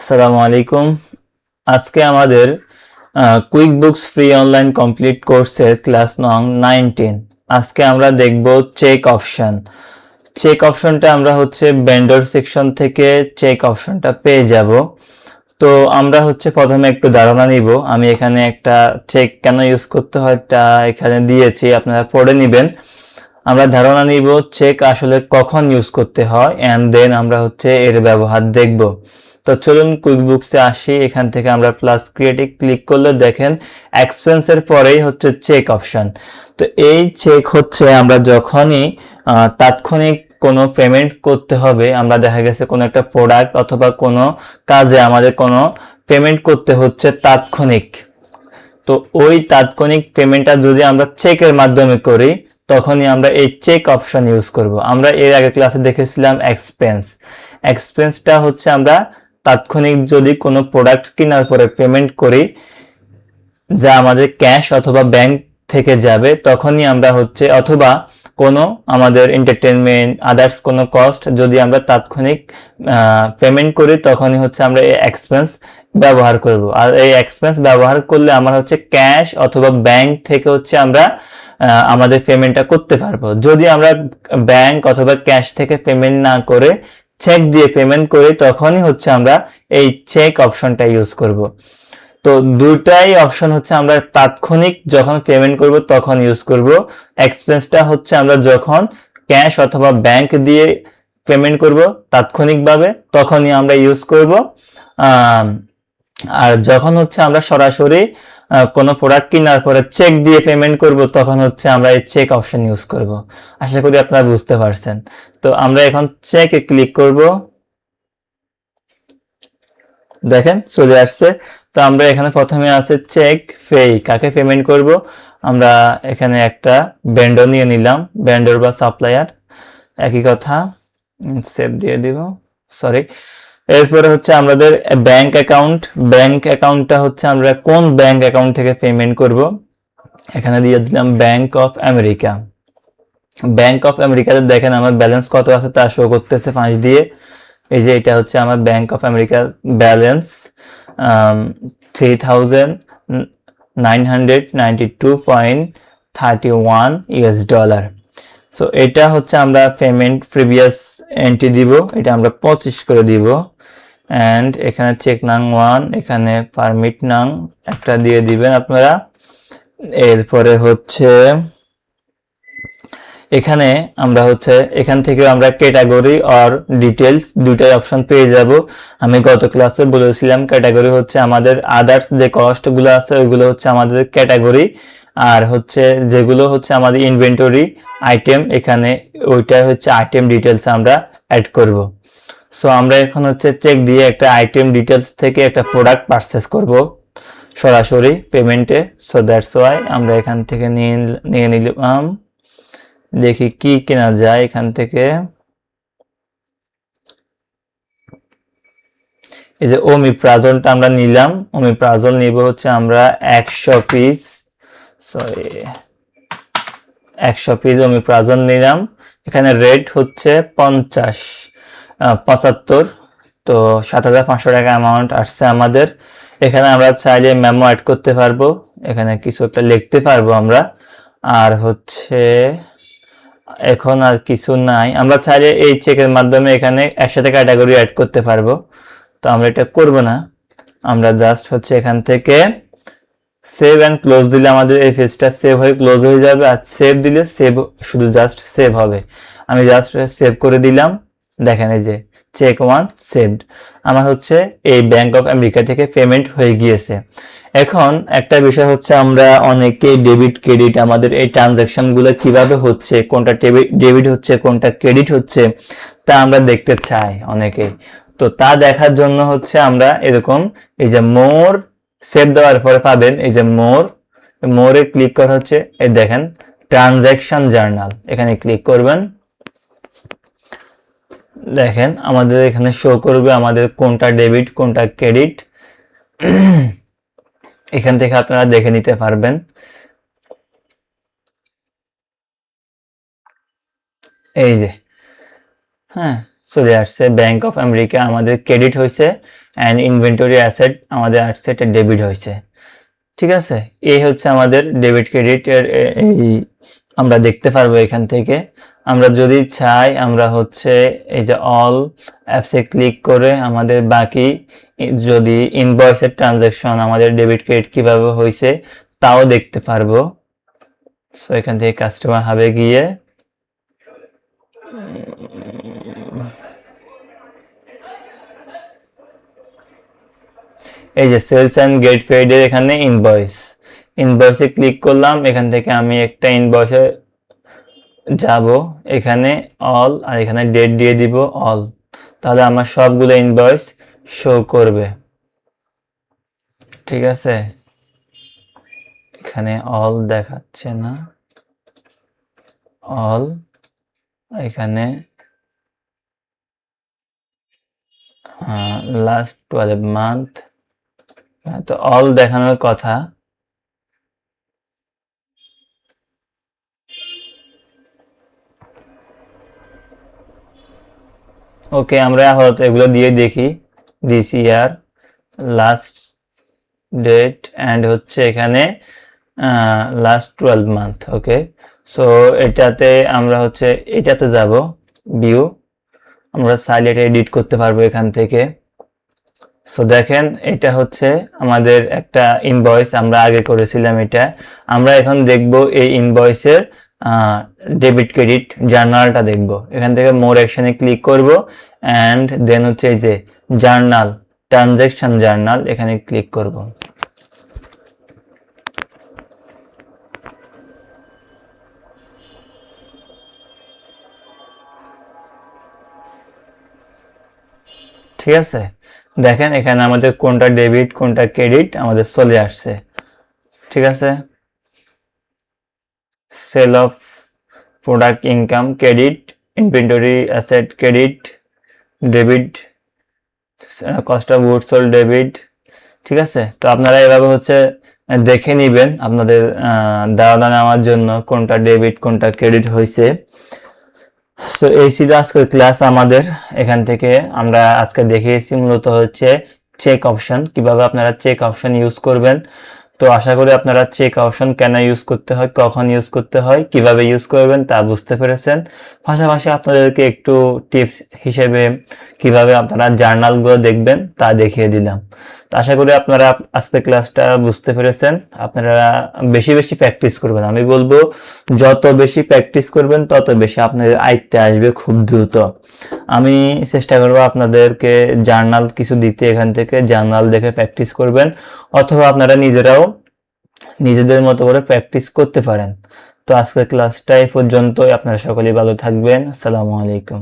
আসসালামু আলাইকুম। আজকে আমাদের quick books free online complete কোর্সের ক্লাস নং 19। আজকে আমরা দেখব চেক অপশন। চেক অপশনটা আমরা ভেন্ডর সেকশন থেকে চেক অপশনটা পেয়ে যাব। তো আমরা প্রথমে একটু ধারণা নিব। আমি এখানে একটা চেক কেন ইউজ করতে হয় তা এখানে দিয়েছি, আপনারা পড়ে নেবেন। আমরা ধারণা নিব চেক আসলে কখন ইউজ করতে হয়, এন্ড দেন আমরা এর ব্যবহার দেখব। তো চলুন কুইক বুকসে আসি। এখান থেকে আমরা প্লাস ক্রিয়েটিভ ক্লিক করলে দেখেন এক্সপেন্সের পরেই চেক অপশন। তো এই চেক আমরা যখনই তাৎক্ষণিক কোনো পেমেন্ট করতে হবে, আমরা দেখা গেছে কোনো একটা প্রোডাক্ট অথবা কোনো কাজে আমাদের কোনো পেমেন্ট করতে হচ্ছে তাৎক্ষণিক, তো ওই তাৎক্ষণিক পেমেন্টটা যদি আমরা চেকের মাধ্যমে করি তখনই আমরা এই চেক অপশন ইউজ করব। আমরা এর আগে ক্লাসে দেখেছিলাম এক্সপেন্স। এক্সপেন্সটা আমরা তাৎক্ষণিক যদি কোনো প্রোডাক্ট কেনার পরে পেমেন্ট করি যা আমাদের ক্যাশ অথবা ব্যাংক থেকে যাবে, তখনই আমরা অথবা কোনো আমাদের এন্টারটেনমেন্ট আদার্স কোনো কস্ট যদি আমরা তাৎক্ষণিক পেমেন্ট করি তখনই আমরা এই এক্সপেন্স ব্যবহার করব। আর এই এক্সপেন্স ব্যবহার করলে আমরা ক্যাশ অথবা ব্যাংক থেকে আমরা আমাদের পেমেন্টটা করতে পারবো। যদি আমরা ব্যাংক অথবা ক্যাশ থেকে পেমেন্ট না করে চেক দিয়ে পেমেন্ট করি তখনই আমরা এই চেক অপশনটা ইউজ করব। তো দুটাই অপশন আমরা তাৎক্ষণিক যখন পেমেন্ট করব তখন ইউজ করব। এক্সপেন্সটা আমরা যখন ক্যাশ অথবা ব্যাংক দিয়ে পেমেন্ট করব তাৎক্ষণিকভাবে তখনই আমরা ইউজ করব। আর যখন আমরা সরাসরি কোনো প্রোডাক্ট কেনার পরে চেক দিয়ে পেমেন্ট করব তখন আমরা এই চেক অপশন ইউজ করব। আশা করি আপনারা বুঝতে পারছেন। তো আমরা এখন চেকে ক্লিক করব, দেখেন চলে আসছে। তো আমরা এখানে প্রথমে আছে চেক পে, কাকে পেমেন্ট করব। আমরা এখানে একটা ভেন্ডর নিয়ে নিলাম, ভেন্ডর বা সাপ্লায়ার একই কথা, সেভ দিয়ে দিব, সরি। এরপরে আমাদের ব্যাংক অ্যাকাউন্ট। ব্যাংক অ্যাকাউন্টটা আমরা কোন ব্যাংক অ্যাকাউন্ট থেকে পেমেন্ট করব, এখানে দিয়ে দিলাম bank of America. Bank of আমেরিকাতে দেখেন আমার ব্যালেন্স কত আছে তা শো করতেছে 5 দিয়ে। এই যে এটা আমার ব্যাংক অফ আমেরিকার ব্যালেন্স 3992.31 ইউএস ডলার। সো এটা আমরা পেমেন্ট প্রিভিয়াস এন্ট্রি দিব, এটা আমরা 25 করে দিব। এন্ড এখানে চেক নাং 1, এখানে পারমিট নাং একটা দিয়ে দিবেন আপনারা। এরপরে এখানে আমরা এখান থেকে আমরা ক্যাটাগরি আর ডিটেইলস দুইটাই অপশন পেয়ে যাব। আমি গত ক্লাসে বলেছিলাম ক্যাটাগরি আমাদের আদার্স যে কস্ট গুলো আছে ওইগুলো আমাদের ক্যাটাগরি, আর যেগুলো আমাদের ইনভেন্টরি আইটেম এখানে ওইটা আইটেম ডিটেইলস আমরা অ্যাড করব। সো আমরা এখন চেক দিয়ে একটা আইটেম ডিটেইলস থেকে একটা প্রোডাক্ট পারচেজ করব সরাসরি পেমেন্টে। সো দ্যাটস ওয়াই আমরা এখান থেকে নিয়ে নিলাম, দেখি কি কেনা যায় এখান থেকে। এই যে ওমিপ্রাজলটা আমরা নিলাম, ওমিপ্রাজল নিব আমরা 100 পিস, সরি 100 পিস ওমিপ্রাজল নিলাম। এখানে রেট 75, তো 7500 টাকা অ্যামাউন্ট আসছে আমাদের। এখানে আমরা চাইলে মেমো অ্যাড করতে পারবো, এখানে কিছু একটা লিখতে পারবো আমরা। আর এখন আর কিছু নাই, আমরা চাইলে এই চেকের মাধ্যমে এখানে একসাথে ক্যাটাগরি অ্যাড করতে পারবো। তো আমরা এটা করব না, আমরা জাস্ট এখান থেকে সেভ এন্ড ক্লোজ দিলে আমাদের এই পেজটা সেভ হয়ে ক্লোজ হয়ে যাবে, আর সেভ দিলে সেভ শুধু জাস্ট সেভ হবে। আমি জাস্ট সেভ করে দিলাম, দেখেন এই যে চেক 1 সেভড। আমার এই ব্যাংক অফ আমেরিকা থেকে পেমেন্ট হয়ে গিয়েছে। এখন একটা বিষয় আমরা অনেকে ডেবিট ক্রেডিট আমাদের এই ট্রানজাকশন গুলো কিভাবে কোনটা ডেবিট কোনটা ক্রেডিট তা আমরা দেখতে চাই অনেকে। তো তা দেখার জন্য আমরা এরকম এই যে মোর সেভ দেওয়ার পরে পাবেন এই যে মোরে ক্লিক করা এই দেখেন ট্রানজাকশন জার্নাল, এখানে ক্লিক করবেন। দেখেন আমাদের এখানে শো করবে আমাদের কোনটা ডেবিট কোনটা ক্রেডিট, এখান থেকে আপনারা দেখে নিতে পারবেন। এই যে হ্যাঁ চলে আসছে। ব্যাংক অফ আমেরিকা আমাদের ক্রেডিট হয়েছে অ্যান্ড ইনভেন্টরি অ্যাসেট আমাদের আসছে, এটা ডেবিট হয়েছে। ঠিক আছে, এই হচ্ছে আমাদের ডেবিট ক্রেডিট এর এই আমরা দেখতে পারবো এখান থেকে। আমরা যদি চাই আমরা হচ্ছে এই যে অল অ্যাপসে ক্লিক করে আমাদের বাকি যদি ইনভয়েসের ট্রানজ্যাকশন আমাদের ডেবিট ক্রেডিট কিভাবে হয়েছে তাও দেখতে পারবো। সো এখান থেকে কাস্টমার হাবে গিয়ে এই যে সেলস অ্যান্ড গেট পেইড এর এখানে ইনভয়েসে ক্লিক করলাম। এখান থেকে আমি একটা ইনভয়েসে যাব, এখানে অল আর এখানে ডেট দিয়ে দিব অল, তাহলে আমার সবগুলো ইনভয়েস শো করবে। ঠিক আছে, এখানে অল দেখাচ্ছে না, অল এখানে লাস্ট 12 মান্থ, তো অল দেখানোর কথা। ওকে, আমরা আপাতত এগুলো দিয়ে দেখি, this year last date and হচ্ছে এখানে লাস্ট 12 মান্থ। ওকে, সো এটাতে আমরা হচ্ছে এটাতে যাব ভিউ, আমরা চাইলে এটা এডিট করতে পারবো এখান থেকে। সো দেখেন এটা হচ্ছে আমাদের একটা ইনভয়েস আমরা আগে করেছিলাম, এটা আমরা এখন দেখব এই ইনভয়েসের ডেবিট ক্রেডিট জার্নালটা দেখব। এখান থেকে মোর অ্যাকশনে ক্লিক করব অ্যান্ড দেন হচ্ছে এই যে জার্নাল, ট্রানজ্যাকশন জার্নাল, এখানে ক্লিক করব। ঠিক আছে, দেখেন এখানে আমাদের কোনটা ডেবিট কোনটা ক্রেডিট আমাদের চলে আসছে। ঠিক আছে, sale of product income credit, inventory asset credit, debit, cost of goods sold debit. ঠিক আছে, তো আপনারা এভাবে হচ্ছে দেখে নিবেন আপনাদের ধারণা নেওয়ার জন্য কোনটা ডেবিট কোনটা ক্রেডিট হয়েছে। সো এই ছিল আজকের ক্লাস আমাদের। এখান থেকে আমরা আজকে দেখিয়েছি মূলত হচ্ছে চেক অপশন, কিভাবে আপনারা চেক অপশন ইউজ করবেন। তো আশা করি আপনারা চেক অপশন কেন ইউজ করতে হয়, কখন ইউজ করতে হয়, কিভাবে ইউজ করবেন তা বুঝতে পেরেছেন। পাশাপাশি আপনাদেরকে একটু টিপস হিসেবে কিভাবে আপনারা জার্নালগুলো দেখবেন তা দেখিয়ে দিলাম। তো আশা করি আপনারা আজকের ক্লাসটা বুঝতে পেরেছেন। আপনারা বেশি বেশি প্র্যাকটিস করবেন, আমি বলবো যত বেশি প্র্যাকটিস করবেন তত বেশি আপনাদের আয়ত্তে আসবে খুব দ্রুত। আমি চেষ্টা করবো আপনাদেরকে জার্নাল কিছু দিতে, এখান থেকে জার্নাল দেখে প্র্যাকটিস করবেন, অথবা আপনারা নিজেরাও নিজেদের মতো করে প্র্যাকটিস করতে পারেন। তো আজকের ক্লাসটা এই পর্যন্তই। আপনারা সকলেই ভালো থাকবেন। আসসালামু আলাইকুম।